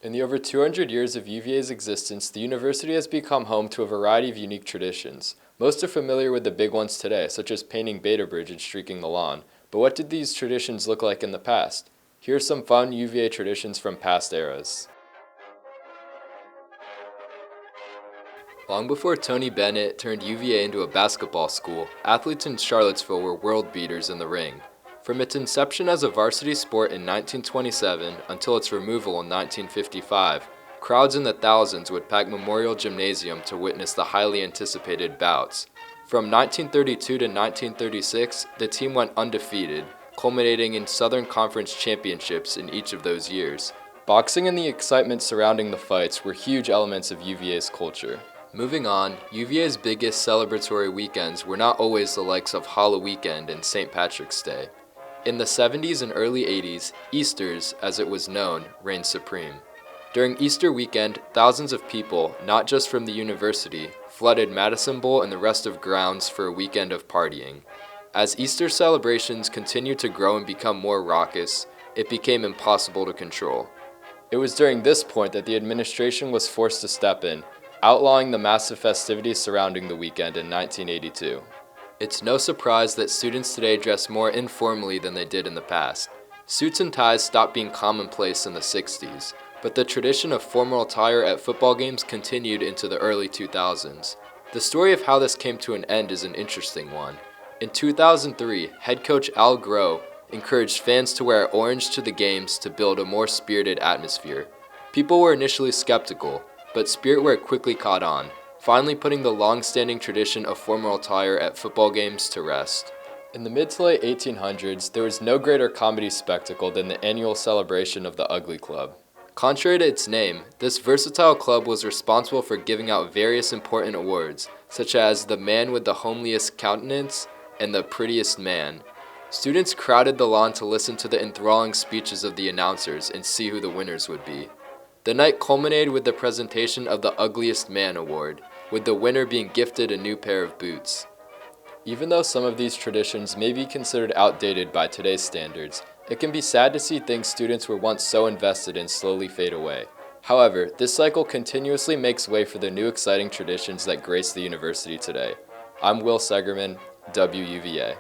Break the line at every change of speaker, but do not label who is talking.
In the over 200 years of UVA's existence, the university has become home to a variety of unique traditions. Most are familiar with the big ones today, such as painting Beta Bridge and streaking the lawn. But what did these traditions look like in the past? Here are some fun UVA traditions from past eras. Long before Tony Bennett turned UVA into a basketball school, athletes in Charlottesville were world beaters in the ring. From its inception as a varsity sport in 1927 until its removal in 1955, crowds in the thousands would pack Memorial Gymnasium to witness the highly anticipated bouts. From 1932 to 1936, the team went undefeated, culminating in Southern Conference championships in each of those years. Boxing and the excitement surrounding the fights were huge elements of UVA's culture. Moving on, UVA's biggest celebratory weekends were not always the likes of Halloween Weekend and St. Patrick's Day. In the 70s and early 80s, Easter's, as it was known, reigned supreme. During Easter weekend, thousands of people, not just from the university, flooded Madison Bowl and the rest of grounds for a weekend of partying. As Easter celebrations continued to grow and become more raucous, it became impossible to control. It was during this point that the administration was forced to step in, outlawing the massive festivities surrounding the weekend in 1982. It's no surprise that students today dress more informally than they did in the past. Suits and ties stopped being commonplace in the 60s, but the tradition of formal attire at football games continued into the early 2000s. The story of how this came to an end is an interesting one. In 2003, head coach Al Groh encouraged fans to wear orange to the games to build a more spirited atmosphere. People were initially skeptical, but spirit wear quickly caught on, finally putting the long-standing tradition of formal attire at football games to rest. In the mid to late 1800s, there was no greater comedy spectacle than the annual celebration of the Ugly Club. Contrary to its name, this versatile club was responsible for giving out various important awards, such as the man with the homeliest countenance and the prettiest man. Students crowded the lawn to listen to the enthralling speeches of the announcers and see who the winners would be. The night culminated with the presentation of the Ugliest Man Award, with the winner being gifted a new pair of boots. Even though some of these traditions may be considered outdated by today's standards, it can be sad to see things students were once so invested in slowly fade away. However, this cycle continuously makes way for the new exciting traditions that grace the university today. I'm Will Segerman, WUVA.